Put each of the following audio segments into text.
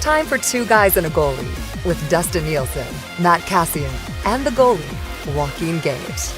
time for Two Guys and a Goalie with Dustin Nielson, Matt Kassian, and the goalie, Joaquin Gage.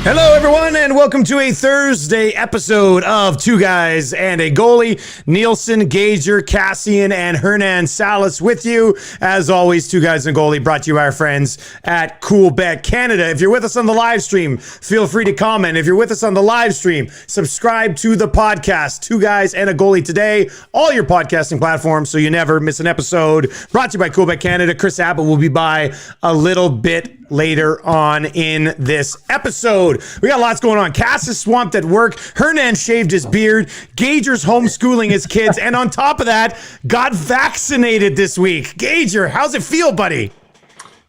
Hello, everyone, and welcome to a Thursday episode of Two Guys and a Goalie. Nielson, Gager, Kassian, and Hernan Salas with you. As always, Two Guys and a Goalie brought to you by our friends at Coolbet Canada. If you're with us on the live stream, feel free to comment. If you're with us on the live stream, subscribe to the podcast, Two Guys and a Goalie Today, all your podcasting platforms so you never miss an episode. Brought to you by Coolbet Canada. Chris Abbott will be by a little bit later on in this episode. We got lots going on. Cass is swamped at work. Hernan shaved his beard. Gager's homeschooling his kids. And on top of that, got vaccinated this week. Gager, how's it feel, buddy?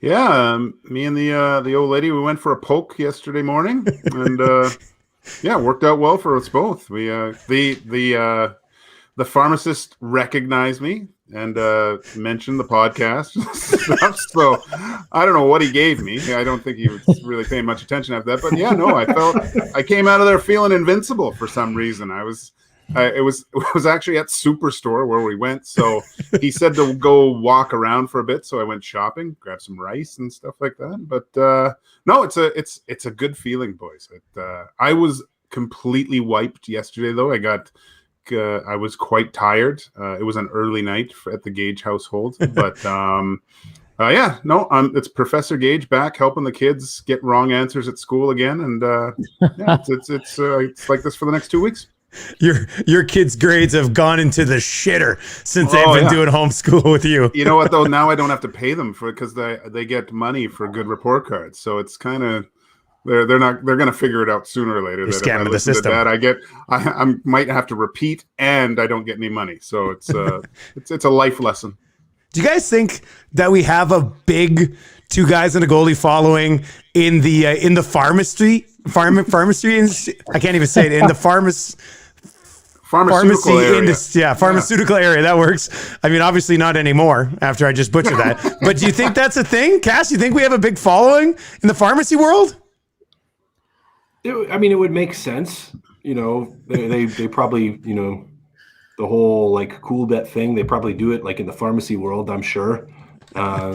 Yeah, me and the old lady, we went for a poke yesterday morning. And yeah, it worked out well for us both. We the pharmacist recognized me and mentioned the podcast stuff. So I don't know what he gave me. I don't think he was really paying much attention after that. But yeah, no, I came out of there feeling invincible for some reason. It was actually at Superstore where we went. So he said to go walk around for a bit. So I went shopping, grabbed some rice and stuff like that. But no, it's a good feeling, boys. I was completely wiped yesterday, though. I was quite tired. It was an early night at the Gage household, but yeah, no, it's Professor Gage back helping the kids get wrong answers at school again, and yeah, it's like this for the next 2 weeks. Your kids' grades have gone into the shitter since they've been doing homeschool with you. You know what though? Now I don't have to pay them because they get money for good report cards, so it's kind of. They're going to figure it out sooner or later. You're scamming the system. I might have to repeat, and I don't get any money. So it's it's a life lesson. Do you guys think that we have a big Two Guys and a Goalie following in the pharmacy? I can't even say it in the pharmaceutical area. Pharmaceutical area. That works. I mean, obviously not anymore after I just butchered that. But do you think that's a thing, Cass? You think we have a big following in the pharmacy world? It would make sense. You know, they probably, you know, the whole like cool bet thing, they probably do it like in the pharmacy world, I'm sure. You know,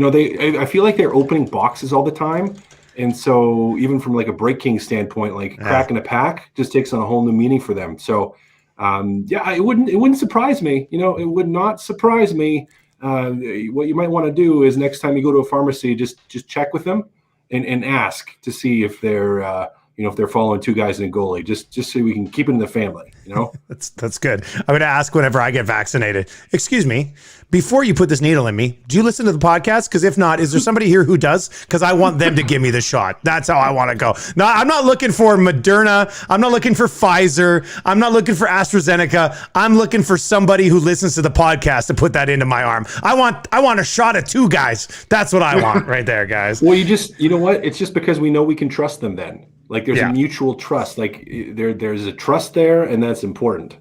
I feel like they're opening boxes all the time. And so even from like a Break King standpoint, like cracking a pack just takes on a whole new meaning for them. So yeah, it wouldn't surprise me. You know, it would not surprise me. What you might want to do is next time you go to a pharmacy, just check with them. And ask to see if they're if they're following Two Guys and a Goalie, just so we can keep it in the family, you know. That's good. I'm going to ask whenever I get vaccinated. Excuse me, before you put this needle in me, do you listen to the podcast? Because if not, is there somebody here who does? Because I want them to give me the shot. That's how I want to go. No, I'm not looking for Moderna. I'm not looking for Pfizer. I'm not looking for AstraZeneca. I'm looking for somebody who listens to the podcast to put that into my arm. I want a shot at Two Guys. That's what I want right there, guys. Well, you know what? It's just because we know we can trust them then. Like there's a mutual trust. Like there's a trust there, and that's important.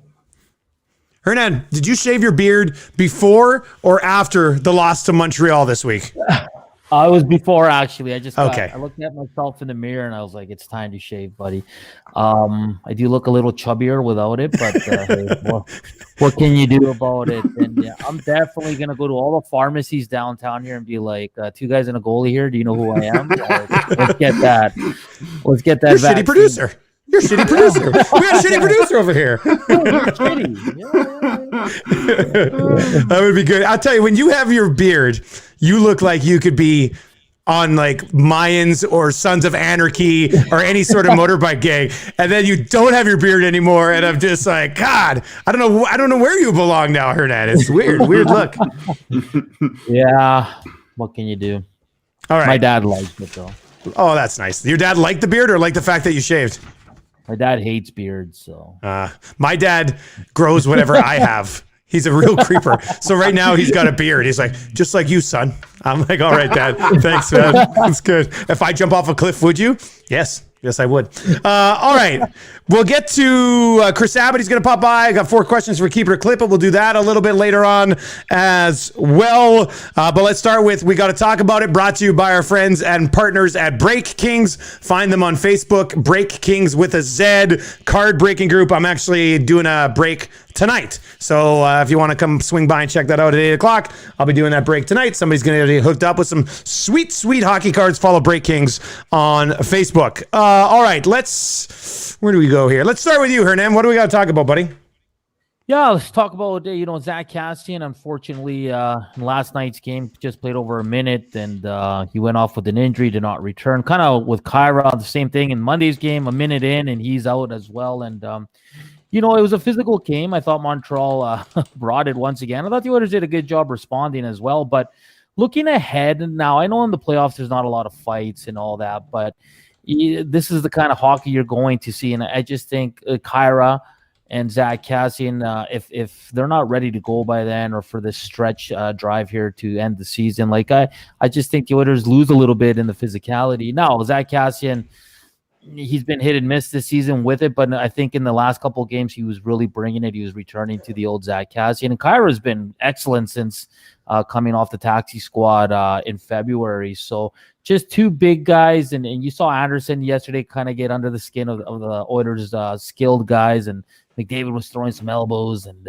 Hernan, did you shave your beard before or after the loss to Montreal this week? It was before, actually. I looked at myself in the mirror and I was like, it's time to shave, buddy. I do look a little chubbier without it, but hey, what can you do about it? And yeah, I'm definitely going to go to all the pharmacies downtown here and be like, Two Guys and a Goalie here. Do you know who I am? Let's get that. Let's get that. You're a shitty producer. You're a shitty producer. We got a shitty producer over here. That would be good. I'll tell you, when you have your beard, you look like you could be on like Mayans or Sons of Anarchy or any sort of motorbike gang, and then you don't have your beard anymore, and I'm just like, God, I don't know where you belong now, Hernan. It's weird look. Yeah, what can you do? All right, my dad likes it though. Oh, that's nice. Your dad liked the beard or liked the fact that you shaved? My dad hates beards, so. My dad grows whatever I have. He's a real creeper. So right now he's got a beard. He's like, just like you, son. I'm like, all right, Dad. Thanks, man. That's good. If I jump off a cliff, would you? Yes. Yes, I would. All right. We'll get to Chris Abbott. He's going to pop by. I got 4 questions for Keeper Clip, but we'll do that a little bit later on as well. But let's start with We Got to Talk About It, brought to you by our friends and partners at Break Kings. Find them on Facebook, Break Kings with a Z, card breaking group. I'm actually doing a break tonight. So if you want to come swing by and check that out at 8 o'clock, I'll be doing that break tonight. Somebody's going to get hooked up with some sweet, sweet hockey cards. Follow Break Kings on Facebook. All right, where do we go here? Let's start with you, Hernan. What do we got to talk about, buddy? Yeah, let's talk about, Zach Kassian. Unfortunately, in last night's game, just played over a minute, and he went off with an injury, did not return. Kind of with Khaira, the same thing. In Monday's game, a minute in, and he's out as well. And, it was a physical game. I thought Montreal brought it once again. I thought the Oilers did a good job responding as well. But looking ahead now, I know in the playoffs there's not a lot of fights and all that, but this is the kind of hockey you're going to see. And I just think Khaira and Zach Kassian, if they're not ready to go by then, or for this stretch drive here to end the season, I just think the Oilers lose a little bit in the physicality. Now, Zach Kassian, he's been hit and miss this season with it, but I think in the last couple of games he was really bringing it. He was returning to the old Zach Kassian, and Khaira has been excellent since coming off the taxi squad in February. So just 2 big guys, and you saw Anderson yesterday kind of get under the skin of the Oilers' skilled guys, and McDavid was throwing some elbows, and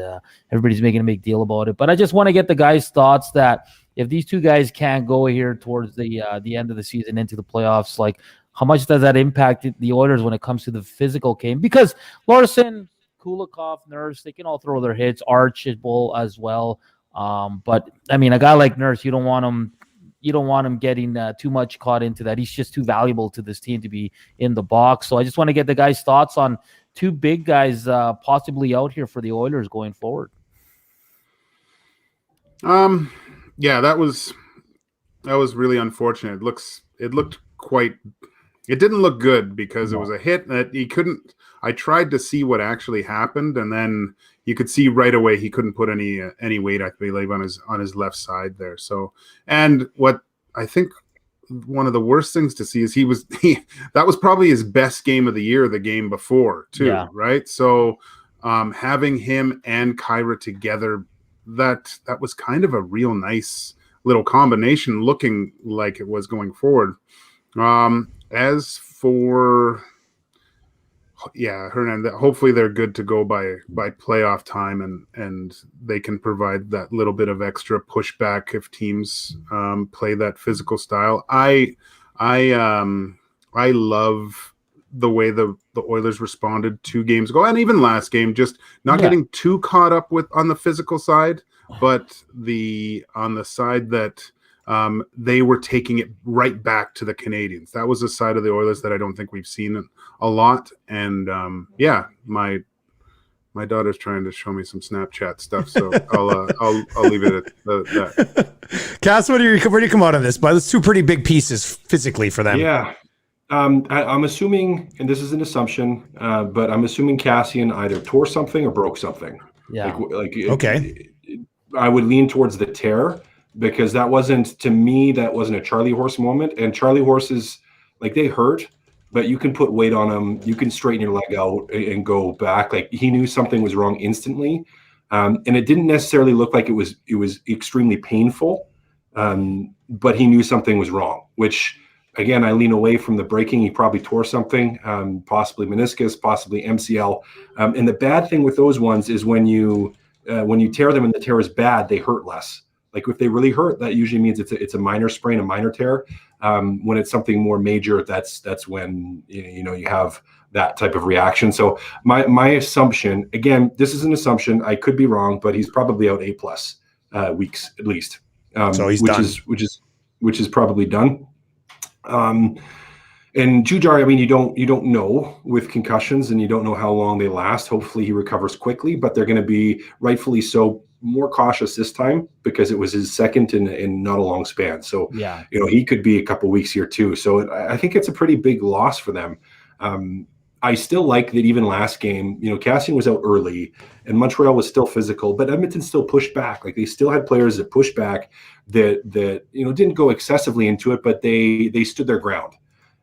everybody's making a big deal about it. But I just want to get the guys' thoughts that if these 2 guys can't go here towards the end of the season into the playoffs, how much does that impact the Oilers when it comes to the physical game? Because Larson, Kulikov, Nurse, they can all throw their hits. Archibald as well. But I mean, a guy like Nurse, you don't want him getting too much caught into that. He's just too valuable to this team to be in the box. So I just want to get the guys' thoughts on 2 big guys possibly out here for the Oilers going forward. Yeah, that was really unfortunate. It didn't look good because it was a hit that he couldn't. I tried to see what actually happened, and then you could see right away he couldn't put any weight, I believe, on his left side there. So, and what I think one of the worst things to see is that was probably his best game of the year, the game before too, right? So, having him and Khaira together, that was kind of a real nice little combination, looking like it was going forward. As for Hernan, hopefully they're good to go by playoff time, and they can provide that little bit of extra pushback if teams play that physical style. I love the way the Oilers responded 2 games ago, and even last game, just not getting too caught up on the physical side, but on the side that they were taking it right back to the Canadians. That was a side of the Oilers that I don't think we've seen a lot. And my daughter's trying to show me some Snapchat stuff, so I'll leave it at that. Cass, where do you come out on this? But it's 2 pretty big pieces physically for them. Yeah, I'm assuming, and this is an assumption, but I'm assuming Kassian either tore something or broke something. Yeah. Okay. I would lean towards the tear, because that wasn't a Charlie Horse moment. And Charlie Horses, they hurt, but you can put weight on them. You can straighten your leg out and go back. He knew something was wrong instantly. And it didn't necessarily look like it was extremely painful, but he knew something was wrong, which, again, I lean away from the breaking. He probably tore something, possibly meniscus, possibly MCL. And the bad thing with those ones is when you tear them and the tear is bad, they hurt less. If they really hurt, that usually means it's a minor sprain, a minor tear. When it's something more major, that's when you have that type of reaction. So my assumption, again, this is an assumption, I could be wrong, but he's probably out 8+ weeks at least. So he's done. Which is probably done. And Jujar, I mean, you don't know with concussions, and you don't know how long they last. Hopefully he recovers quickly, but they're going to be, rightfully so, more cautious this time because it was his second in not a long span. So, he could be a couple weeks here too. So I think it's a pretty big loss for them. I still like that even last game, Kassian was out early and Montreal was still physical, but Edmonton still pushed back. They still had players that pushed back that didn't go excessively into it, but they stood their ground.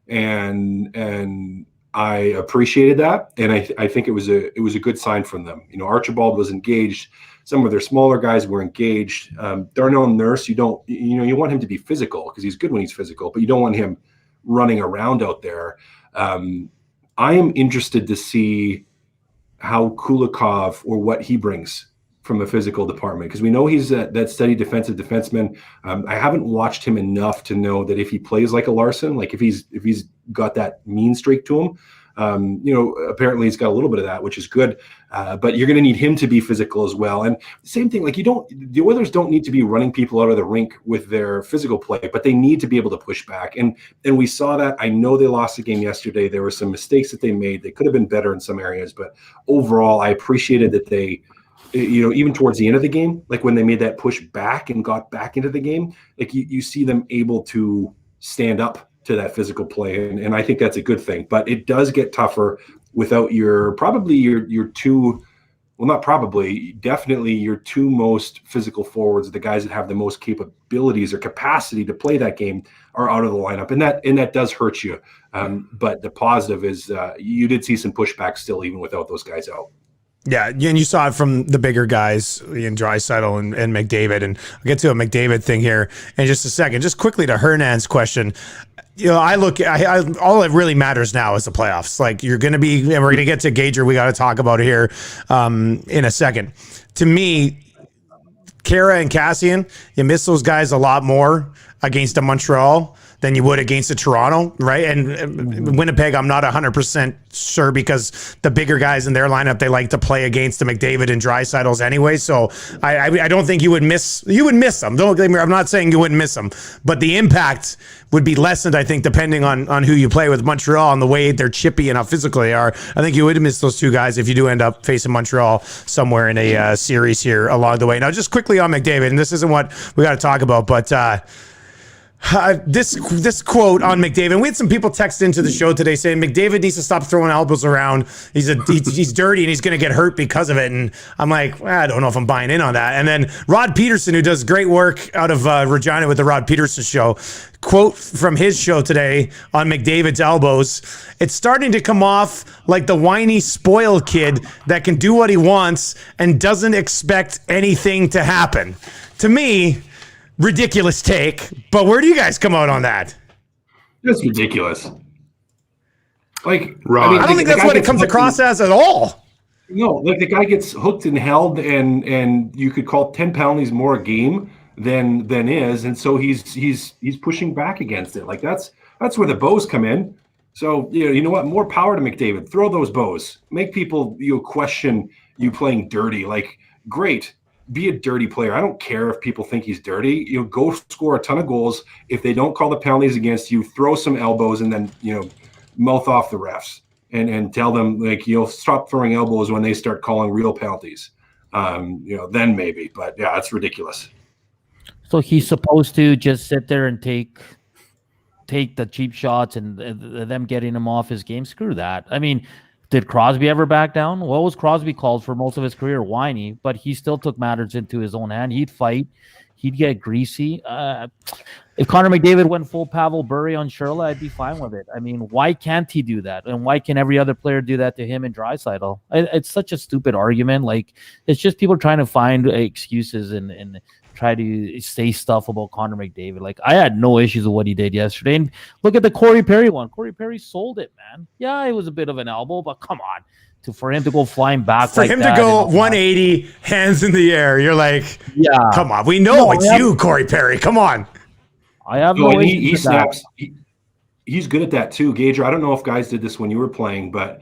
and I appreciated that, and I think it was a good sign from them. You know, Archibald was engaged. Some of their smaller guys were engaged. Darnell Nurse, you want him to be physical because he's good when he's physical, but you don't want him running around out there. I am interested to see how Kulikov or what he brings from the physical department, because we know he's that steady defensive defenseman. I haven't watched him enough to know that if he plays like a Larson, like if he's got that mean streak to him, apparently he's got a little bit of that, which is good. But you're going to need him to be physical as well. And same thing, like the Oilers don't need to be running people out of the rink with their physical play, but they need to be able to push back. And we saw that. I know they lost the game yesterday. There were some mistakes that they made. They could have been better in some areas, but overall, I appreciated that they, even towards the end of the game, like when they made that push back and got back into the game, like you see them able to stand up to that physical play. And I think that's a good thing, but it does get tougher without definitely your two most physical forwards, the guys that have the most capabilities or capacity to play that game, are out of the lineup. And that does hurt you. But the positive is you did see some pushback still, even without those guys out. Yeah, and you saw it from the bigger guys in Draisaitl and McDavid, and I'll get to a McDavid thing here in just a second. Just quickly to Hernan's question, I all that really matters now is the playoffs. Like you're going to be, and we're going to get to Gager. We got to talk about it here in a second. To me, Khaira and Kassian, you miss those guys a lot more against a Montreal than you would against a Toronto, right? And Winnipeg, I'm not 100% sure, because the bigger guys in their lineup, they like to play against the McDavid and Draisaitl's anyway. So I don't think you would miss them. Don't get me wrong, I'm not saying you wouldn't miss them, but the impact would be lessened, I think, depending on who you play with. Montreal and the way they're chippy and how physical they are. I think you would miss those two guys if you do end up facing Montreal somewhere in a series here along the way. Now, just quickly on McDavid, and this isn't what we got to talk about, but this quote on McDavid. We had some people text into the show today saying McDavid needs to stop throwing elbows around. He's dirty and he's going to get hurt because of it. And I'm like, I don't know if I'm buying in on that. And then Rod Peterson, who does great work out of Regina with the Rod Peterson show, quote from his show today on McDavid's elbows: "It's starting to come off like the whiny spoiled kid that can do what he wants and doesn't expect anything to happen." To me, ridiculous take, but where do you guys come out on that? That's ridiculous. Like, right. I don't think that's what it comes across as at all. No, like the guy gets hooked and held, and you could call 10 penalties more a game than is, and so he's pushing back against it. Like that's where the bows come in. So you know what? More power to McDavid. Throw those bows. Make people question you playing dirty. Like, great. Be a dirty player. I don't care if people think he's dirty. Go score a ton of goals. If they don't call the penalties against you, throw some elbows, and then mouth off the refs and tell them, like, stop throwing elbows when they start calling real penalties. Then maybe. But yeah, it's ridiculous. So he's supposed to just sit there and take the cheap shots and them getting him off his game. Screw that. I mean, did Crosby ever back down? What was Crosby called for most of his career? Whiny, but he still took matters into his own hand. He'd fight. He'd get greasy. If Connor McDavid went full Pavel Bure on Shirley, I'd be fine with it. I mean, why can't he do that? And why can every other player do that to him and Draisaitl? It's such a stupid argument. Like, it's just people trying to find excuses and try to say stuff about Connor McDavid. Like, I had no issues with what he did yesterday. And look at the Corey Perry one. Corey Perry sold it, man. Yeah, it was a bit of an elbow, but come on. For him to go flying back for him to go 180, hands in the air, you're like, yeah, come on. We know it's you, Corey Perry. Come on. I have no issues he with snaps. that. He's good at that too, Gager. I don't know if guys did this when you were playing, but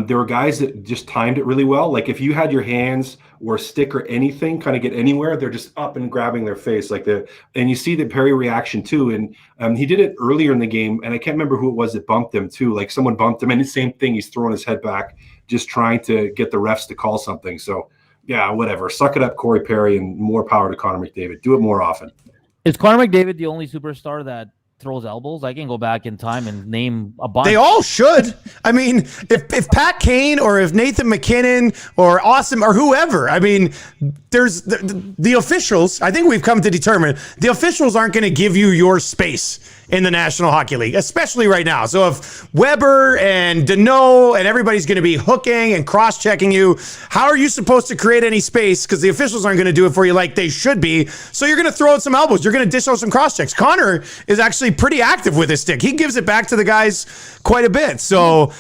there were guys that just timed it really well. Like if you had your hands or a stick or anything kind of get anywhere, they're just up and grabbing their face and you see the Perry reaction too. And he did it earlier in the game, and I can't remember who it was that bumped him too. Like someone bumped him, and the same thing. He's throwing his head back, just trying to get the refs to call something. So yeah, whatever. Suck it up, Corey Perry, and more power to Connor McDavid. Do it more often. Is Connor McDavid the only superstar that throws elbows. I can go back in time and name a bunch. They all should. I mean, if Pat Kane or if Nathan McKinnon or Austin or whoever, I mean, there's the officials. I think we've come to determine the officials aren't going to give you your space in the National Hockey League, especially right now. So if Weber and Deneau and everybody's going to be hooking and cross-checking you, how are you supposed to create any space? Because the officials aren't going to do it for you like they should be. So you're going to throw out some elbows. You're going to dish out some cross-checks. Connor is actually pretty active with his stick. He gives it back to the guys quite a bit. So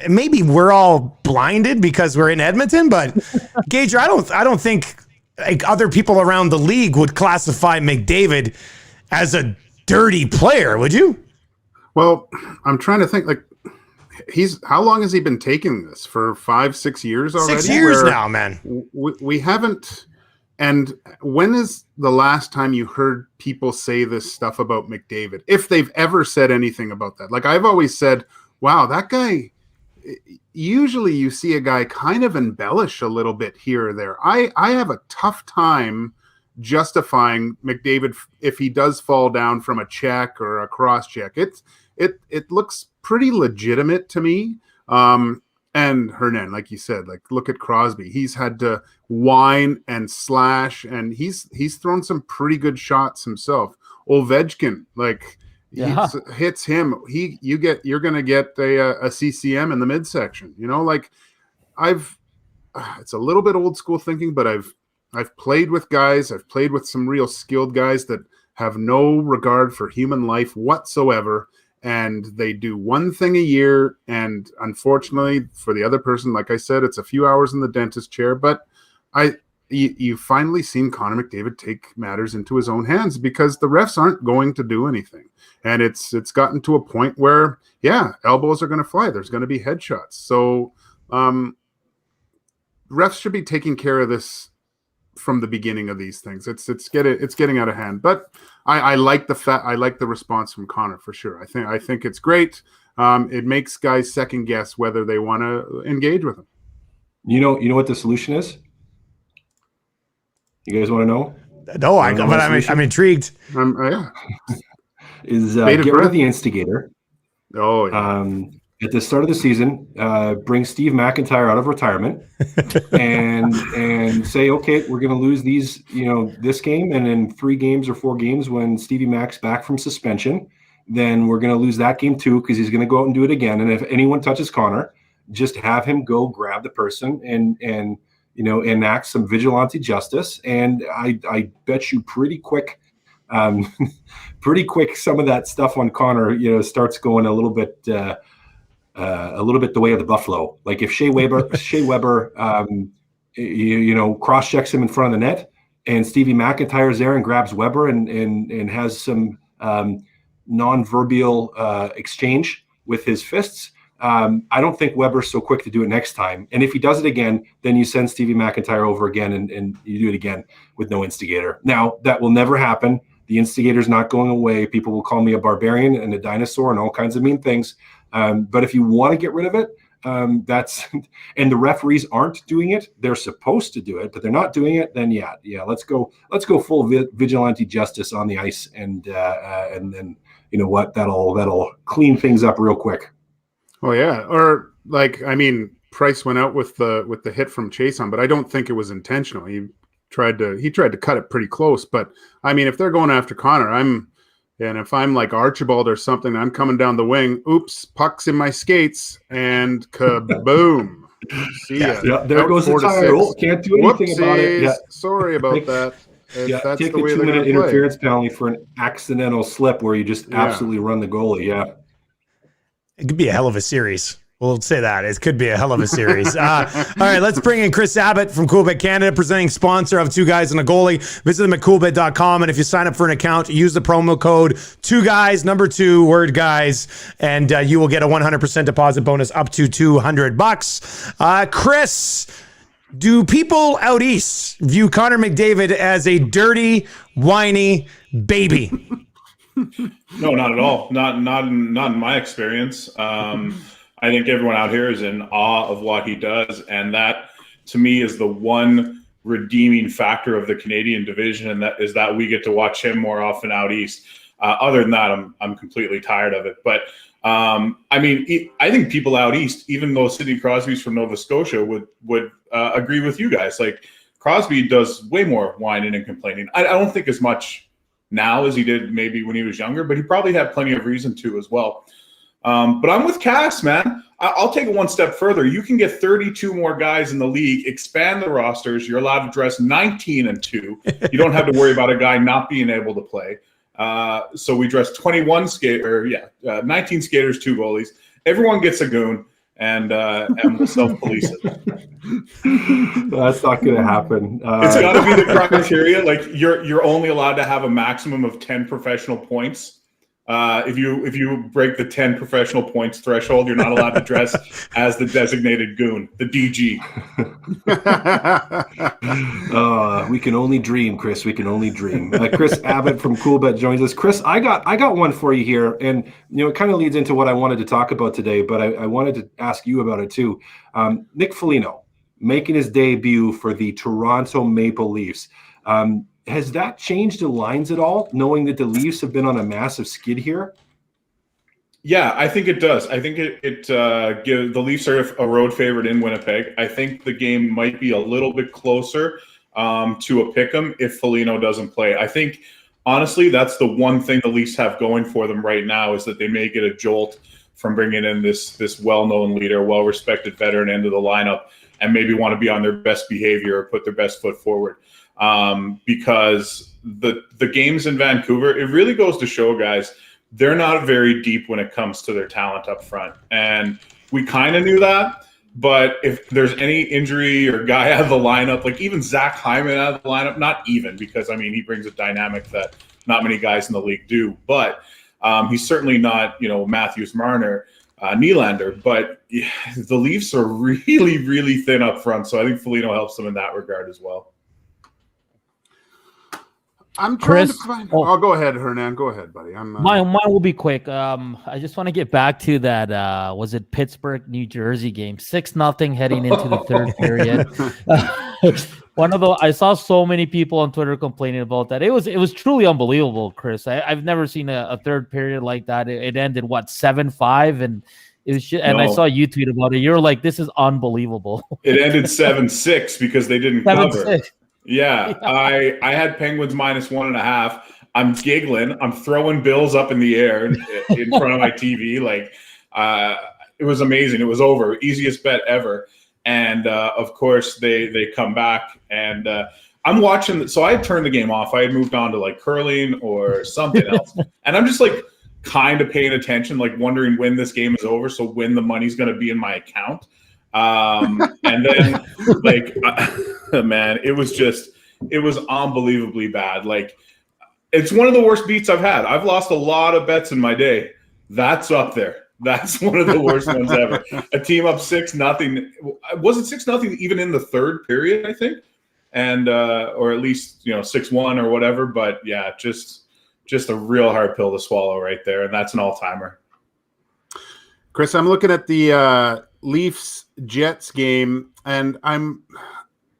maybe we're all blinded because we're in Edmonton, but Gage, I don't think like other people around the league would classify McDavid as a dirty player, would you? Well, I'm trying to think, like, how long has he been taking this? For 5-6 years already? 6 years now, man. We haven't. And when is the last time you heard people say this stuff about McDavid? If they've ever said anything about that. Like, I've always said, wow, that guy, usually you see a guy kind of embellish a little bit here or there. I have a tough time justifying McDavid if he does fall down from a check or a cross check. It looks pretty legitimate to me. And Hernan, like you said, like, look at Crosby. He's had to whine and slash, and he's thrown some pretty good shots himself. Ovechkin, like, hits him. You're gonna get a CCM in the midsection. You know, like, it's a little bit old school thinking, but I've played with guys. I've played with some real skilled guys that have no regard for human life whatsoever. And they do one thing a year, and unfortunately for the other person, like I said, it's a few hours in the dentist chair. But you've finally seen Connor McDavid take matters into his own hands because the refs aren't going to do anything, and it's gotten to a point where elbows are going to fly. There's going to be headshots. So refs should be taking care of this from the beginning of these things. It's getting out of hand. But I like the response from Connor for sure. I think it's great. It makes guys second guess whether they want to engage with him. You know what the solution is? You guys want to know? No, I'm intrigued. Is get rid of the instigator. Oh, yeah. At the start of the season, bring Steve McIntyre out of retirement and say, okay, we're going to lose these, this game, and in 3 games or 4 games when Stevie Mac's back from suspension, then we're going to lose that game too because he's going to go out and do it again. And if anyone touches Connor, just have him go grab the person and enact some vigilante justice. And I bet you pretty quick, some of that stuff on Connor, starts going a little bit the way of the buffalo. Like if Shea Weber, cross checks him in front of the net, and Stevie McIntyre's there and grabs Weber and has some non-verbal exchange with his fists. I don't think Weber's so quick to do it next time. And if he does it again, then you send Stevie McIntyre over again and you do it again with no instigator. Now, that will never happen. The instigator's not going away. People will call me a barbarian and a dinosaur and all kinds of mean things. But if you want to get rid of it, and the referees aren't doing it. They're supposed to do it, but they're not doing it. Then let's go full vigilante justice on the ice, and then you know what, that'll clean things up real quick. Oh yeah, or Price went out with the hit from Chason, but I don't think it was intentional. He tried to cut it pretty close, but if they're going after Connor, and if I'm like Archibald or something, I'm coming down the wing. Oops, puck's in my skates, and kaboom! See ya. Yeah, there goes the tire. Can't do anything about it. Yeah. Sorry about that. That's take the a way 2-minute interference penalty for an accidental slip where you just absolutely run the goalie. Yeah, it could be a hell of a series. We'll say that. It could be a hell of a series. All right, let's bring in Chris Abbott from Coolbet Canada, presenting sponsor of Two Guys and a Goalie. Visit them at coolbet.com, and if you sign up for an account, use the promo code 2guys, number 2, word guys, and you will get a 100% deposit bonus up to $200. Chris, do people out east view Connor McDavid as a dirty, whiny baby? No, not at all. Not in my experience. I think everyone out here is in awe of what he does, and that to me is the one redeeming factor of the Canadian division, and that is that we get to watch him more often out east. Other than that, I'm completely tired of it. But I mean, I think people out east, even though Sidney Crosby's from Nova Scotia, would agree with you guys. Like, Crosby does way more whining and complaining. I don't think as much now as he did maybe when he was younger, but he probably had plenty of reason to as well. But I'm with Cass, man. I'll take it one step further. You can get 32 more guys in the league, expand the rosters. You're allowed to dress 19 and 2. You don't have to worry about a guy not being able to play. So we dress 19 skaters, 2 goalies. Everyone gets a goon, and we'll self-police it. That's not going to happen. It's got to be the criteria. Like, you're only allowed to have a maximum of 10 professional points. If you break the 10 professional points threshold, you're not allowed to dress as the designated goon, the DG. We can only dream, Chris. We can only dream. Chris Abbott from Coolbet joins us. Chris, I got one for you here, and it kind of leads into what I wanted to talk about today, but I wanted to ask you about it too. Nick Foligno making his debut for the Toronto Maple Leafs. Has that changed the lines at all, knowing that the Leafs have been on a massive skid here? Yeah, I think it does. I think it gives the Leafs are a road favorite in Winnipeg. I think the game might be a little bit closer to a pick'em if Foligno doesn't play. I think, honestly, that's the one thing the Leafs have going for them right now, is that they may get a jolt from bringing in this well-known leader, well-respected veteran into the lineup, and maybe want to be on their best behavior or put their best foot forward. Because the games in Vancouver, it really goes to show, guys, they're not very deep when it comes to their talent up front. And we kind of knew that, but if there's any injury or guy out of the lineup, like even Zach Hyman out of the lineup, not even, because, I mean, he brings a dynamic that not many guys in the league do, but he's certainly not, Matthews, Marner, Nylander, but the Leafs are really, really thin up front. So I think Foligno helps them in that regard as well. I'm trying to find. Oh, go ahead, Hernan. Go ahead, buddy. Mine will be quick. I just want to get back to that. Was it Pittsburgh, New Jersey game? 6-0 heading into the third period. I saw so many people on Twitter complaining about that. It was truly unbelievable, Chris. I've never seen a third period like that. It ended 7-5, and it was and I saw you tweet about it. You're like, this is unbelievable. It ended 7-6 because they didn't cover. 7-6. Yeah, I had Penguins -1.5. I'm giggling. I'm throwing bills up in the air in front of my TV. It was amazing. It was over. Easiest bet ever. And of course, they come back, and I'm watching. So I had turned the game off. I had moved on to curling or something else, and I'm just kind of paying attention, wondering when this game is over, so when the money's going to be in my account. And then man, it was unbelievably bad. It's one of the worst beats I've had. I've lost a lot of bets in my day. That's up there. That's one of the worst ones ever. A team up 6-0. Was it 6-0 even in the third period, I think? And or at least 6-1 or whatever. But yeah, just a real hard pill to swallow right there. And that's an all-timer. Chris, I'm looking at the Leafs Jets game, and I'm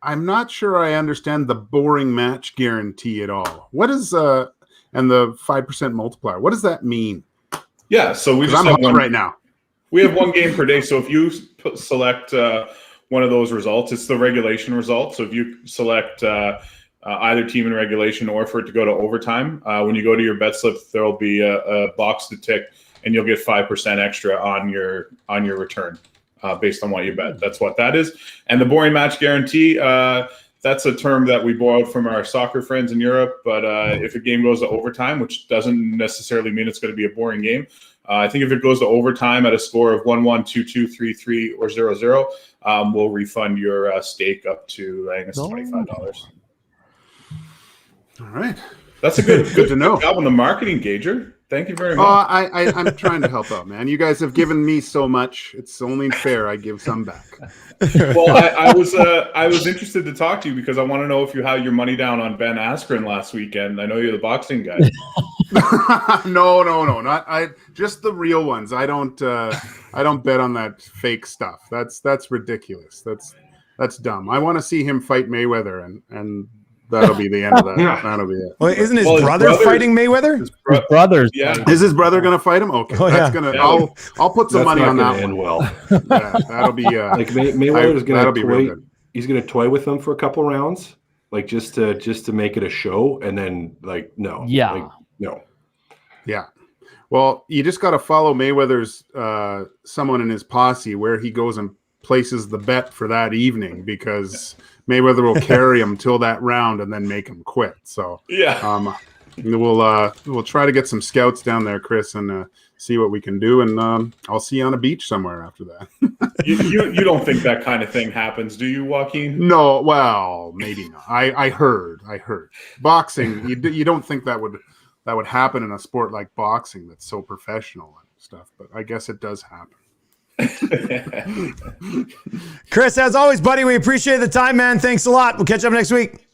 not sure I understand the boring match guarantee at all. What is and the 5% multiplier? What does that mean? Yeah, so we just have one right now. We have one game per day. So if you select one of those results, it's the regulation result. So if you select either team in regulation or for it to go to overtime, when you go to your bet slip, there will be a box to tick, and you'll get 5% extra on your return. Based on what you bet. That's what that is. And the boring match guarantee, that's a term that we borrowed from our soccer friends in Europe. But if a game goes to overtime, which doesn't necessarily mean it's going to be a boring game, I think if it goes to overtime at a score of 1-1, 2-2, 3-3, or 0-0, we'll refund your stake up to, I think it's $25. All right. That's a good to know. Job on the marketing, Gager. Thank you very much. I'm trying to help out, man. You guys have given me so much. It's only fair I give some back. Well, I was interested to talk to you because I want to know if you had your money down on Ben Askren last weekend. I know you're the boxing guy. No, not just the real ones. I don't bet on that fake stuff. That's ridiculous. That's That's dumb. I want to see him fight Mayweather, and that'll be the end of that. That'll be it. Well, isn't his brother fighting Mayweather? His brothers. Yeah. Is his brother going to fight him? Okay, that's gonna. Yeah. I'll put some money on that end one. well. Yeah, that'll be Like Mayweather's going that'll to be real toy. good. He's going to toy with them for a couple rounds, like just to make it a show, and then like no, Yeah. like, no. Yeah. Well, you just got to follow Mayweather's someone in his posse where he goes and places the bet for that evening, because Mayweather will carry him till that round and then make him quit. So we'll try to get some scouts down there, Chris, and see what we can do. And I'll see you on a beach somewhere after that. you don't think that kind of thing happens, do you, Joaquin? No, well, maybe not. I heard boxing. You don't think that would happen in a sport like boxing that's so professional and stuff, but I guess it does happen. Chris, as always, buddy, we appreciate the time, man. Thanks a lot. We'll catch up next week.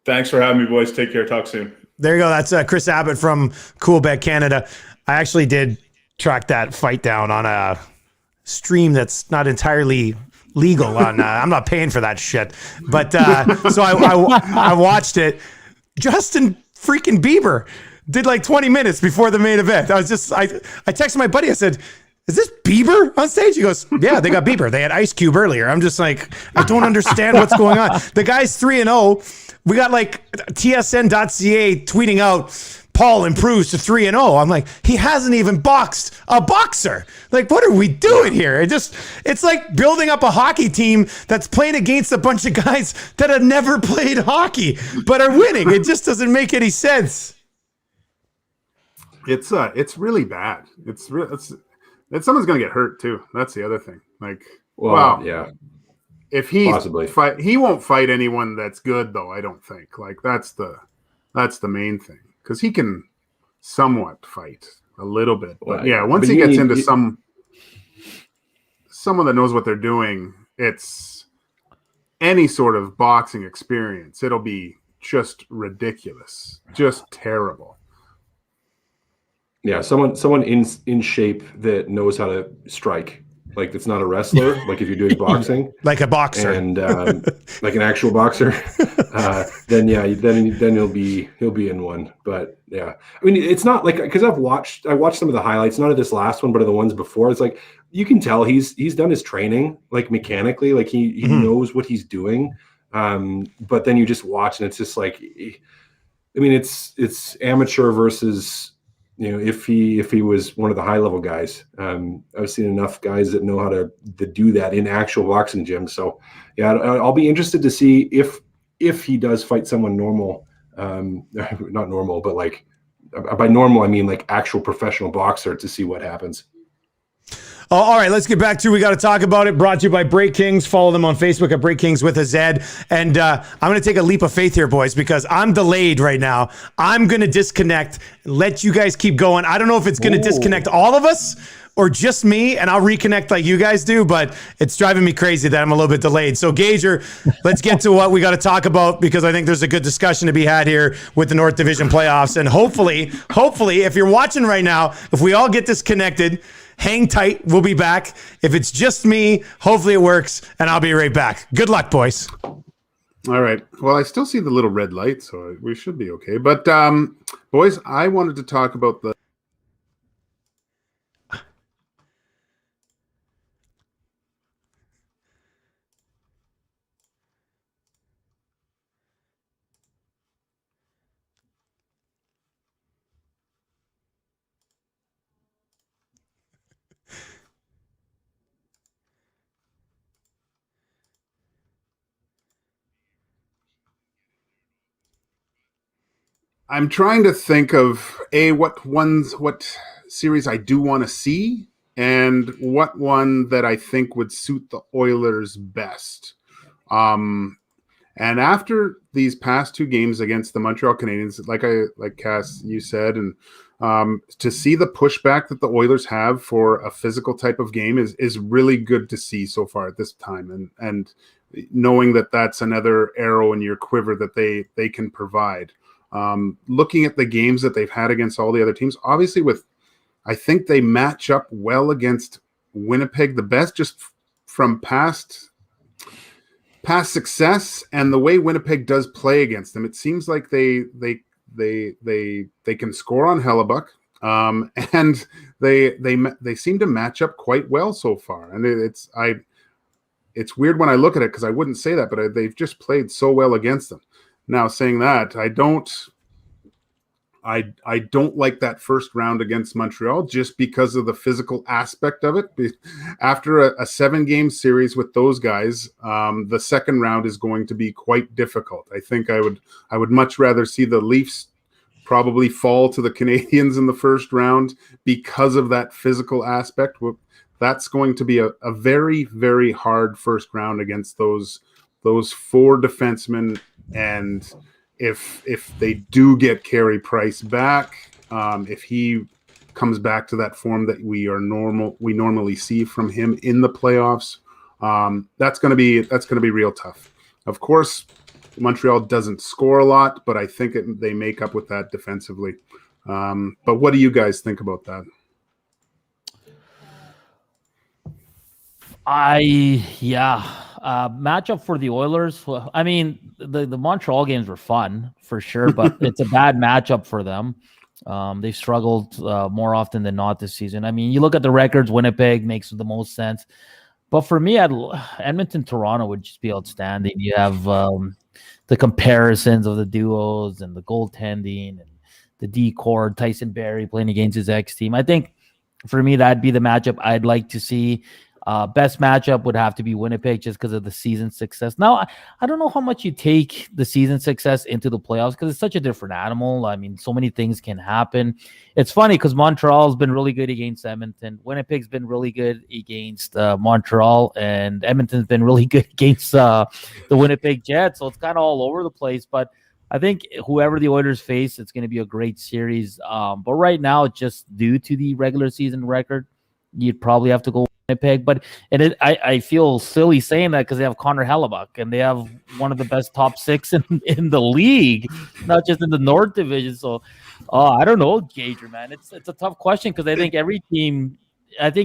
Thanks for having me, boys. Take care. Talk soon. There you go. That's Chris Abbott from Coolbet Canada. I actually did track that fight down on a stream that's not entirely legal. On I'm not paying for that shit, but so I watched it. Justin freaking Bieber did like 20 minutes before the main event. I texted my buddy. I said, "Is this Bieber on stage?" He goes, "Yeah, they got Bieber. They had Ice Cube earlier." I'm just like, I don't understand what's going on. The guy's 3-0. We got like TSN.ca tweeting out, "Paul improves to 3-0. I'm like, he hasn't even boxed a boxer. Like, what are we doing here? It's like building up a hockey team that's playing against a bunch of guys that have never played hockey but are winning. It just doesn't make any sense. It's really bad. It's someone's gonna get hurt too. That's the other thing. Like, wow, yeah. If he Possibly. he won't fight anyone that's good though. I don't think. Like that's the main thing, because he can somewhat fight a little bit. But yeah, once he gets into someone that knows what they're doing, it's any sort of boxing experience. It'll be just ridiculous, just terrible. Yeah, someone in shape that knows how to strike. Like, that's not a wrestler. Like if you're doing boxing, Like a boxer. and like an actual boxer, then he'll be in one. But yeah, I mean, it's not like, because I watched some of the highlights, not of this last one, but of the ones before. It's like you can tell he's done his training, like mechanically, like he knows what he's doing. But then you just watch, and it's just like, I mean, it's amateur versus, if he was one of the high level guys. I've seen enough guys that know how to do that in actual boxing gyms. So yeah, I'll be interested to see if he does fight someone normal, not normal, but like by normal I mean like actual professional boxer, to see what happens. Oh, all right, let's get back to, we got to talk about it. Brought to you by Break Kings. Follow them on Facebook at Break Kings with a Z. And I'm going to take a leap of faith here, boys, because I'm delayed right now. I'm going to disconnect, let you guys keep going. I don't know if it's going to disconnect all of us or just me, and I'll reconnect like you guys do, but it's driving me crazy that I'm a little bit delayed. So, Gager, let's get to what we got to talk about, because I think there's a good discussion to be had here with the North Division playoffs. And hopefully, if you're watching right now, if we all get disconnected, hang tight. We'll be back. If it's just me, hopefully it works, and I'll be right back. Good luck, boys. All right. Well, I still see the little red light, so we should be okay. But, boys, I wanted to talk about the I'm trying to think of what series I do want to see, and what one that I think would suit the Oilers best. And after these past two games against the Montreal Canadiens, like Cass, you said, and to see the pushback that the Oilers have for a physical type of game is really good to see so far at this time, and knowing that that's another arrow in your quiver that they can provide. Looking at the games that they've had against all the other teams, obviously I think they match up well against Winnipeg the best, just from past past success and the way Winnipeg does play against them, it seems like they can score on Hellebuck, and they seem to match up quite well so far. And it's weird when I look at it because I wouldn't say that, but they've just played so well against them. Now, saying that, I don't like that first round against Montreal just because of the physical aspect of it. After a 7-game series with those guys, the second round is going to be quite difficult. I think I would much rather see the Leafs probably fall to the Canadiens in the first round because of that physical aspect. That's going to be a very, very hard first round against those 4 defensemen. And if they do get Carey Price back, if he comes back to that form that we normally see from him in the playoffs, that's going to be real tough. Of course, Montreal doesn't score a lot, but I think they make up with that defensively. But what do you guys think about that? Matchup for the Oilers. I mean, the Montreal games were fun for sure, but it's a bad matchup for them. They've struggled more often than not this season. I mean, you look at the records, Winnipeg makes the most sense. But for me, Edmonton, Toronto would just be outstanding. You have the comparisons of the duos and the goaltending and the D-core, Tyson Barrie playing against his ex-team. I think for me, that'd be the matchup I'd like to see. Best matchup would have to be Winnipeg just because of the season success. Now, I don't know how much you take the season success into the playoffs because it's such a different animal. I mean, so many things can happen. It's funny because Montreal's been really good against Edmonton. Winnipeg's been really good against Montreal, and Edmonton's been really good against the Winnipeg Jets. So it's kind of all over the place. But I think whoever the Oilers face, it's going to be a great series. But right now, just due to the regular season record, you'd probably have to go Winnipeg, but I feel silly saying that because they have Connor Hellebuck and they have one of the best top 6 in the league, not just in the North Division. So, I don't know, Gager, man. It's a tough question because I think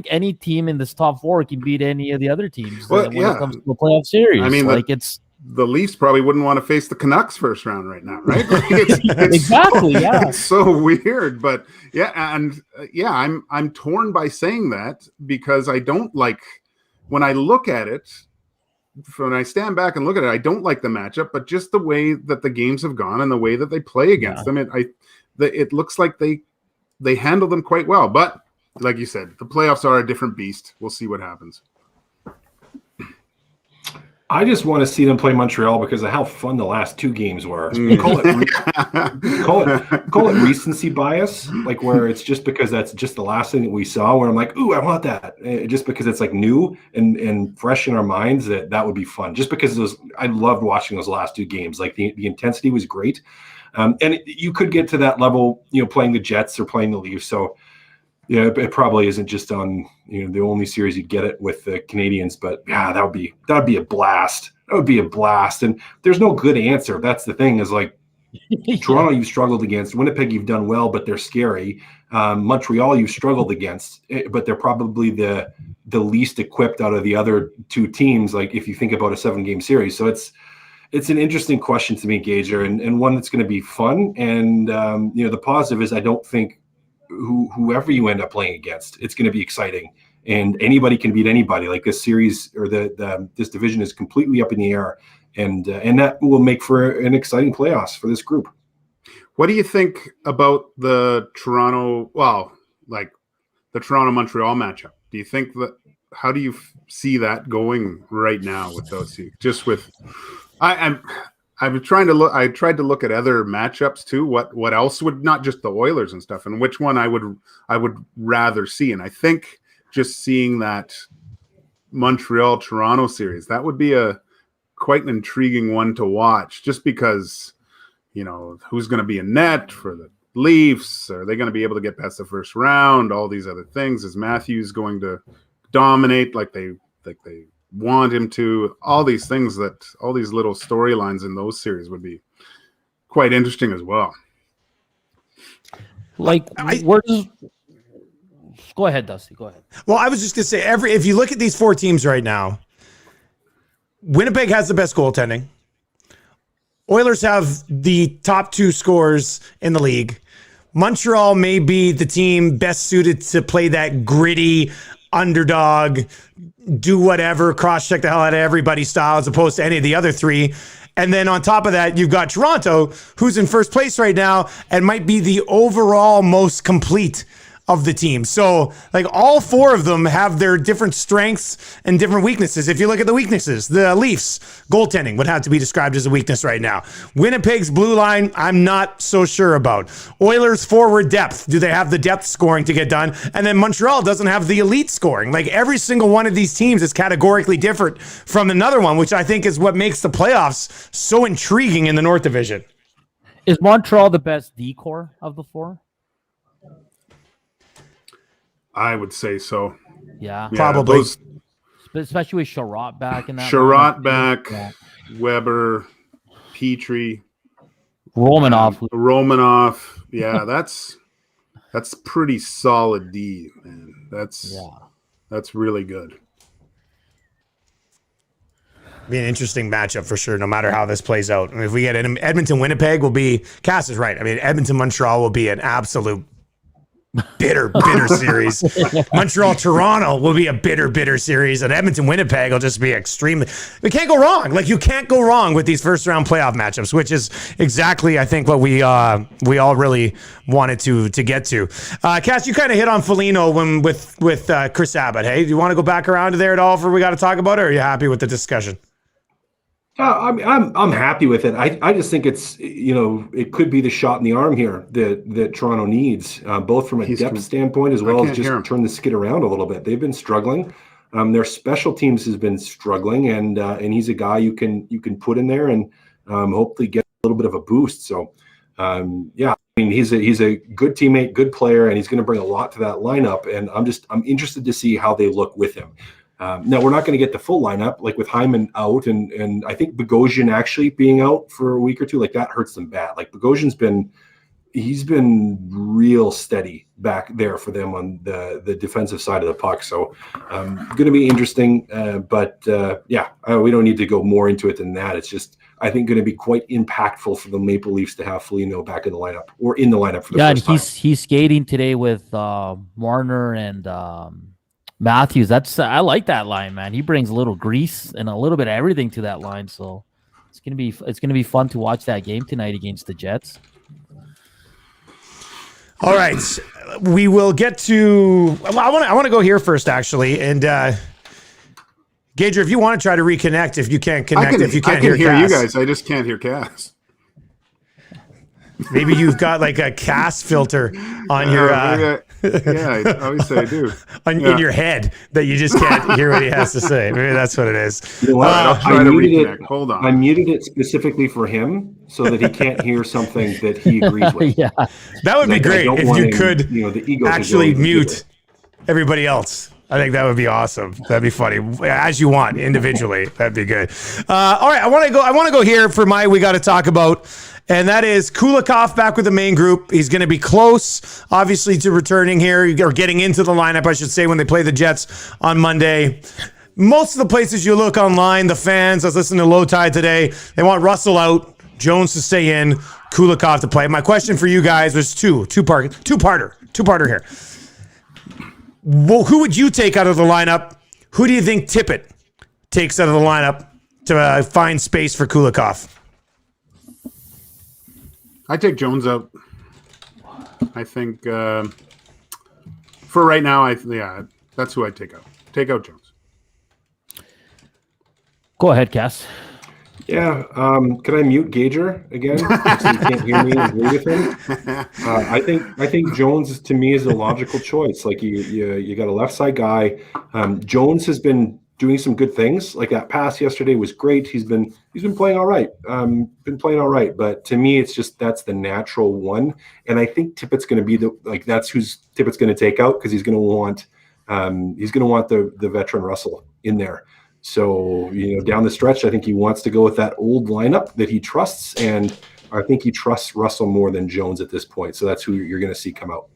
any team in this top 4 can beat any of the other teams when it comes to the playoff series. I mean, the Leafs probably wouldn't want to face the Canucks first round right now, right? It's exactly, It's so weird, but I'm torn by saying that because I don't like when I look at it. When I stand back and look at it, I don't like the matchup, but just the way that the games have gone and the way that they play against them, it looks like they handle them quite well. But like you said, the playoffs are a different beast. We'll see what happens. I just want to see them play Montreal because of how fun the last 2 games were. Call it recency bias, like where it's just because that's just the last thing that we saw. Where I'm like, ooh, I want that, just because it's like new and fresh in our minds. That would be fun. Just because I loved watching those last 2 games. Like the intensity was great, and you could get to that level, playing the Jets or playing the Leafs. So. Yeah, it probably isn't just on the only series you'd get it with the Canadians, but yeah, that'd be a blast. That would be a blast, and there's no good answer. That's the thing is like Toronto you've struggled against, Winnipeg you've done well, but they're scary. Montreal you've struggled against, but they're probably the least equipped out of the other 2 teams. Like if you think about a 7-game series, so it's an interesting question to me, Gager, and one that's going to be fun. And the positive is I don't think. Whoever you end up playing against, it's going to be exciting, and anybody can beat anybody. Like this series or this division is completely up in the air, and that will make for an exciting playoffs for this group. What do you think about the Toronto Montreal matchup? Do you think how do you see that going right now with those 2? Just with I tried to look at other matchups too. What else would, not just the Oilers and stuff, and which one I would rather see. And I think just seeing that Montreal Toronto series, that would be quite an intriguing one to watch. Just because who's going to be in net for the Leafs? Are they going to be able to get past the first round? All these other things. Is Matthews going to dominate like they want him to? All these things, all these little storylines in those series would be quite interesting as well. Like, go ahead, Dusty. Go ahead. Well, I was just gonna say, if you look at these 4 teams right now, Winnipeg has the best goaltending. Oilers have the top 2 scorers in the league. Montreal may be the team best suited to play that gritty underdog, do whatever, cross-check the hell out of everybody style, as opposed to any of the other 3. And then on top of that, you've got Toronto, who's in first place right now and might be the overall most complete of the team. So like all 4 of them have their different strengths and different weaknesses. If you look at the weaknesses, the Leafs goaltending would have to be described as a weakness right now. Winnipeg's blue line, I'm not so sure about. Oilers forward depth, do they have the depth scoring to get done? And then Montreal doesn't have the elite scoring. Like every single one of these teams is categorically different from another one, which I think is what makes the playoffs so intriguing in the North Division. Is Montreal the best D-core of the 4? I would say so. Yeah, probably. Especially with Sherratt back in that. Sherratt back, yeah. Weber, Petrie, Romanoff. Yeah, that's pretty solid D, man. That's really good. Be an interesting matchup for sure, no matter how this plays out. I mean, if we get Edmonton, Winnipeg will be, Cass is right. I mean, Edmonton, Montreal will be an absolute bitter series. Montreal, Toronto will be a bitter series, and Edmonton, Winnipeg will just be extremely. We can't go wrong. Like you can't go wrong with these first round playoff matchups, which is exactly I think what we all really wanted to get to. Cass, you kind of hit on Foligno when with Chris Abbott. Hey, do you want to go back around to there at all for we got to talk about it, or are you happy with the discussion? I'm happy with it. I just think it's it could be the shot in the arm here that Toronto needs, both from a depth standpoint as well as just turn the skid around a little bit. They've been struggling. Their special teams has been struggling, and he's a guy you can put in there and hopefully get a little bit of a boost. So I mean he's a good teammate, good player, and he's going to bring a lot to that lineup. And I'm interested to see how they look with him. Now we're not going to get the full lineup, like with Hyman out, and I think Bogosian actually being out for a week or two, like that hurts them bad. Like Bogosian's been real steady back there for them on the defensive side of the puck. So going to be interesting, but we don't need to go more into it than that. It's just I think going to be quite impactful for the Maple Leafs to have Foligno back in the lineup or in the lineup for the first time. He's skating today with Marner and Matthews. I like that line, man. He brings a little grease and a little bit of everything to that line. So it's gonna be fun to watch that game tonight against the Jets. All right, we will get to. I want to go here first, actually, and Gage, if you want to try to reconnect, if you can't connect, if you can't hear Cass. You guys. I just can't hear Cass. Maybe you've got like a Cass filter on your. Obviously I do. In your head that you just can't hear what he has to say. Maybe that's what it is. You know what? I'll try to reconnect. Hold on. I muted it specifically for him so that he can't hear something that he agrees with. Yeah, that would be great if you could the ego actually mute everybody else. I think that would be awesome. That'd be funny. As you want, individually. That'd be good. All right, I want to go here for we got to talk about. And that is Kulikov back with the main group. He's going to be close, obviously, to returning here, or getting into the lineup, I should say, when they play the Jets on Monday. Most of the places you look online, the fans, I was listening to Low Tide today, they want Russell out, Jones to stay in, Kulikov to play. My question for you guys was two-parter here. Well, who would you take out of the lineup? Who do you think Tippett takes out of the lineup to find space for Kulikov? I take Jones out. I think for right now, that's who I take out. Take out Jones. Go ahead, Cass. Yeah, can I mute Gager again so you can't hear me and agree with him? I think Jones to me is a logical choice. Like you got a left side guy. Jones has been doing some good things. Like that pass yesterday was great. He's been playing all right. But to me, it's just that's the natural one. And I think Tippett's going to be that's who's Tippett's going to take out because he's going to want the veteran Russell in there. So down the stretch, I think he wants to go with that old lineup that he trusts, and I think he trusts Russell more than Jones at this point. So that's who you're going to see come out.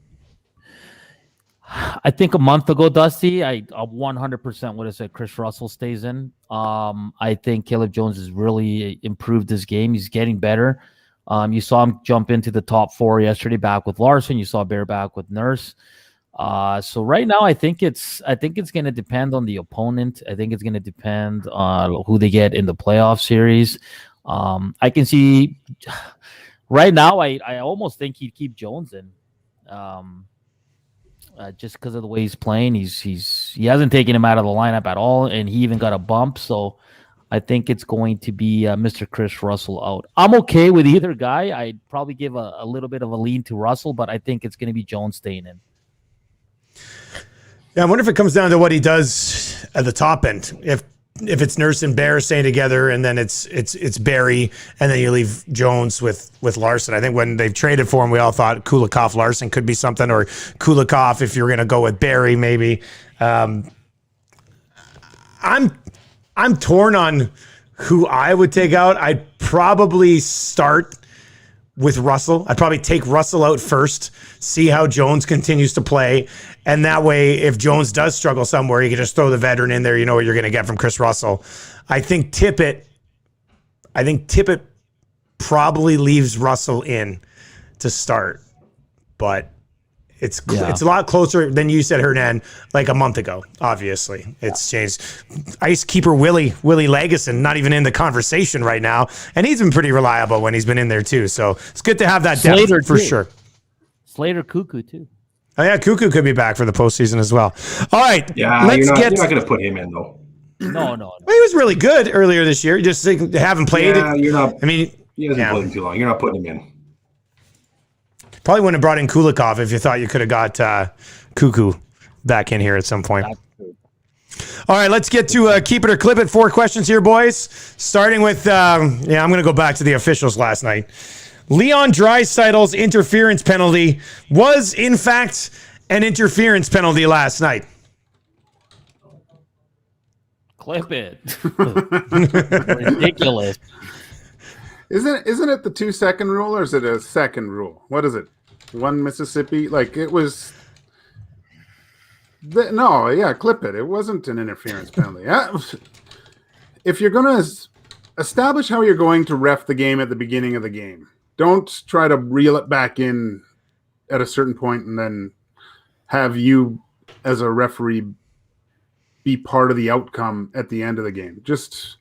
I think a month ago, Dusty, I 100% would have said Chris Russell stays in. I think Caleb Jones has really improved his game. He's getting better. You saw him jump into the top 4 yesterday, back with Larson. You saw Bear back with Nurse. So right now, I think it's going to depend on the opponent. I think it's going to depend on who they get in the playoff series. I can see right now. I almost think he'd keep Jones in. Just because of the way he's playing, he hasn't taken him out of the lineup at all, and he even got a bump. So I think it's going to be Mr. Chris Russell out. I'm okay with either guy. I'd probably give a little bit of a lean to Russell, but I think it's going to be Jones staying in. Yeah, I wonder if it comes down to what he does at the top end. If it's Nurse and Bear staying together, and then it's Barry, and then you leave Jones with Larson. I think when they've traded for him, we all thought Kulikov Larson could be something, or Kulikov if you're going to go with Barry, maybe. I'm torn on who I would take out. I'd probably start with Russell. I'd probably take Russell out first, see how Jones continues to play. And that way, if Jones does struggle somewhere, you can just throw the veteran in there. You know what you're going to get from Chris Russell. I think Tippett probably leaves Russell in to start. But it's a lot closer than you said, Hernan, like a month ago. Obviously, it's changed. Ice keeper Willie Legason, not even in the conversation right now, and he's been pretty reliable when he's been in there too. So it's good to have that depth Slater for too. sure. Slater Cuckoo too. Oh yeah, Cuckoo could be back for the postseason as well. All right, Yeah, you're not going to put him in though. No. Well, he was really good earlier this year. Just haven't played. Yeah, you're not. I mean, he hasn't played him too long. You're not putting him in. Probably wouldn't have brought in Kulikov if you thought you could have got Cuckoo back in here at some point. All right, let's get to keep it or clip it. 4 questions here, boys. Starting with, I'm going to go back to the officials last night. Leon Draisaitl's interference penalty was, in fact, an interference penalty last night. Clip it. Ridiculous. Isn't it the 2-second rule, or is it a second rule? What is it? 1 Mississippi? Like it was. Clip it. It wasn't an interference penalty. If you're going to establish how you're going to ref the game at the beginning of the game, don't try to reel it back in at a certain point and then have you as a referee be part of the outcome at the end of the game. Just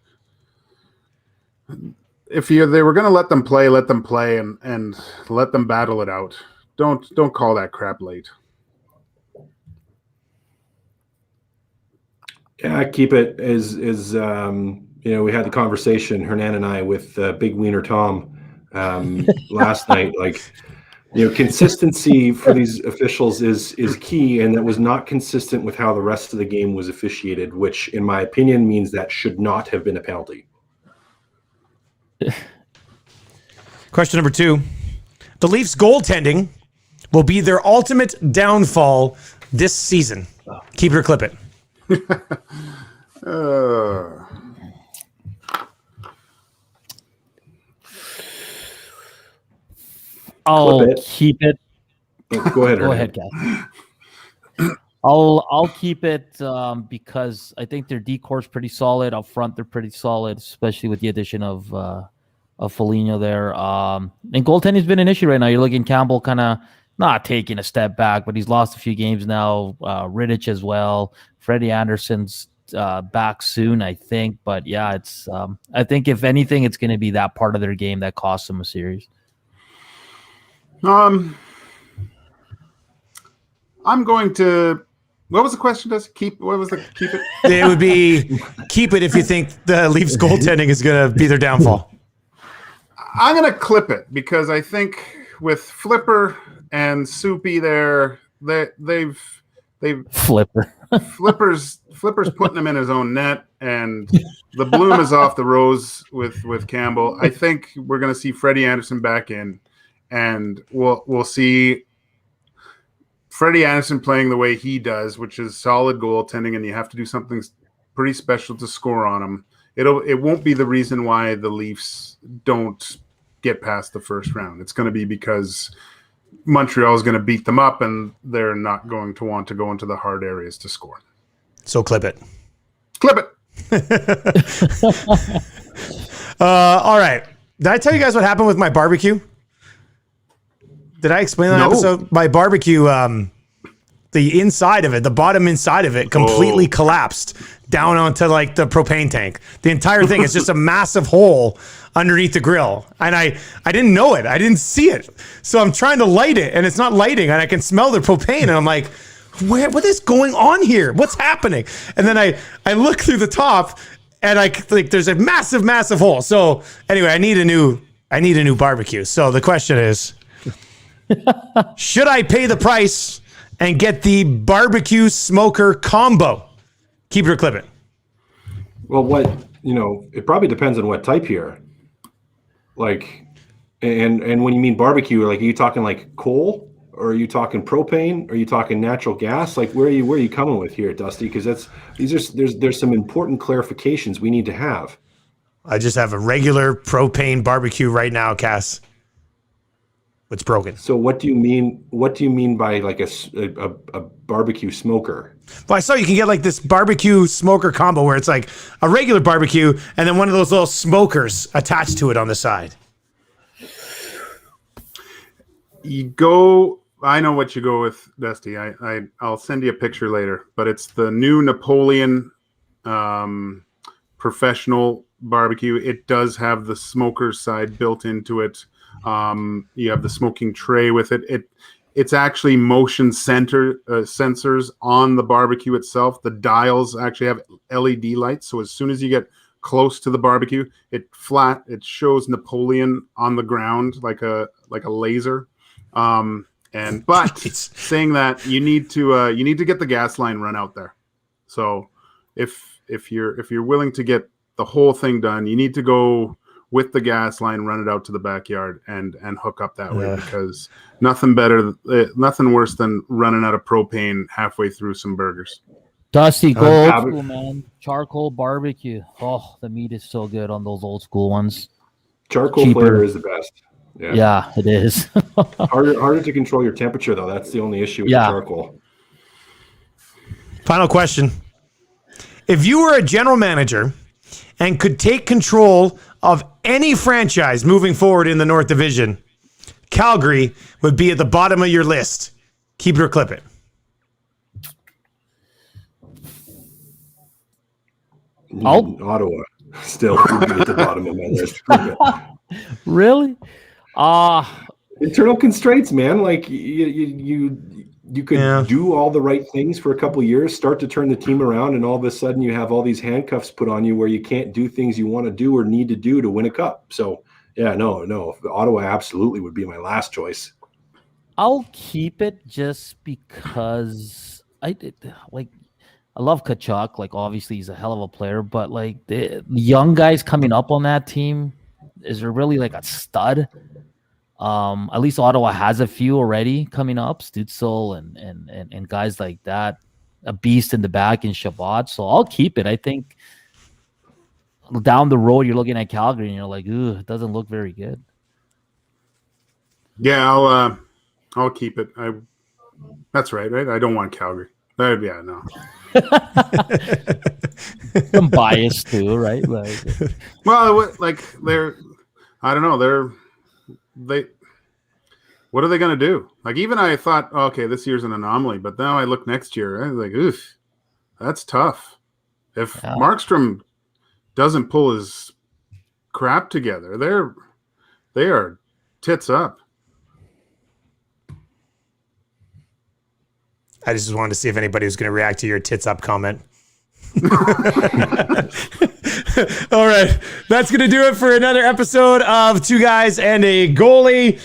if they were going to let them play and let them battle it out. Don't call that crap late. Yeah, keep it as we had the conversation, Hernan and I, with Big Wiener Tom last night. Like, consistency for these officials is key, and that was not consistent with how the rest of the game was officiated, which, in my opinion, means that should not have been a penalty. Question number 2. The Leafs' goaltending will be their ultimate downfall this season. Keep it or clip it. I'll keep it. Go ahead. Go ahead, Cass. I'll keep it because I think their decore's pretty solid. Up front, they're pretty solid, especially with the addition of Foligno there. And goaltending's been an issue right now. You're looking Campbell kind of not taking a step back, but he's lost a few games now. Rittich as well. Freddie Anderson's back soon, I think. But yeah, it's I think if anything, it's going to be that part of their game that costs them a series. I'm going to. What was the question? Keep it? It would be keep it if you think the Leafs goaltending is going to be their downfall. I'm going to clip it because I think with Flipper and Soupy there, they've Flipper's putting him in his own net, and the bloom is off the rose with Campbell. I think we're going to see Freddie Anderson back in, and we'll see Freddie Anderson playing the way he does, which is solid goaltending, and you have to do something pretty special to score on him. It won't be the reason why the Leafs don't get past the first round. It's going to be because Montreal is going to beat them up, and they're not going to want to go into the hard areas to score. So clip it. Clip it. All right. Did I tell you guys what happened with my barbecue? Did I explain that No. episode? My barbecue, the inside of it, the bottom inside of it completely collapsed down onto like the propane tank. The entire thing is just a massive hole underneath the grill. And I didn't know it. I didn't see it. So I'm trying to light it and it's not lighting and I can smell the propane and I'm like, what is going on here? What's happening? And then I look through the top and there's a massive, massive hole. So anyway, I need a new barbecue. So the question is, should I pay the price and get the barbecue smoker combo? Keep it or clip it. Well, it probably depends on what type here. Like, and when you mean barbecue, like, are you talking like coal, or are you talking propane? Or are you talking natural gas? Like, where are you coming with here, Dusty? Because there's some important clarifications we need to have. I just have a regular propane barbecue right now, Cass. What's broken? So what do you mean? What do you mean by like a barbecue smoker? Well, I saw you can get like this barbecue smoker combo where it's like a regular barbecue and then one of those little smokers attached to it on the side. I know what you go with, Dusty. I'll send you a picture later, but it's the new Napoleon professional barbecue. It does have the smoker side built into it. You have the smoking tray with it. It's actually motion sensors on the barbecue itself. The dials actually have LED lights, so as soon as you get close to the barbecue, it shows Napoleon on the ground like a laser. But saying that, you need to get the gas line run out there. So if you're willing to get the whole thing done, you need to go with the gas line, run it out to the backyard and hook up that way, because nothing worse than running out of propane halfway through some burgers. Dusty, go old school, man. Charcoal barbecue. Oh, the meat is so good on those old school ones. Charcoal flavor is the best. Yeah, it is. harder to control your temperature, though. That's the only issue with the charcoal. Final question. If you were a general manager and could take control of any franchise moving forward in the North Division, Calgary would be at the bottom of your list. Keep it or clip it. Ottawa still would be at the bottom of my list. Really? Internal constraints, man. Like you could do all the right things for a couple of years, start to turn the team around, and all of a sudden you have all these handcuffs put on you where you can't do things you want to do or need to do to win a cup. So, no. Ottawa absolutely would be my last choice. I'll keep it just because I love Tkachuk. Like, obviously he's a hell of a player, but like the young guys coming up on that team, is there really like a stud? At least Ottawa has a few already coming up, Stützle and guys like that, a beast in the back in Shabbat. So I'll keep it. I think down the road you're looking at Calgary and you're like, ooh, it doesn't look very good. Yeah, I'll keep it. That's right? I don't want Calgary. No. I'm biased too, right? Like, well, like I don't know. What are they going to do? Like, even I thought, okay, this year's an anomaly, but now I look next year, I was like, oof, that's tough. If Markstrom doesn't pull his crap together, they are tits up. I just wanted to see if anybody was going to react to your tits up comment. All right, that's going to do it for another episode of Two Guys and a Goalie.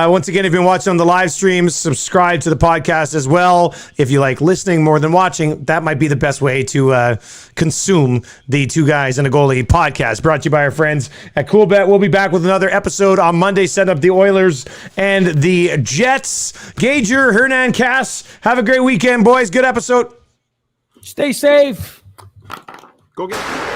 Once again, if you've been watching on the live streams, subscribe to the podcast as well. If you like listening more than watching, that might be the best way to consume the Two Guys and a Goalie podcast, brought to you by our friends at CoolBet. We'll be back with another episode on Monday, setting up the Oilers and the Jets. Gager, Hernan, Cass, have a great weekend, boys. Good episode. stay safe. Go get it.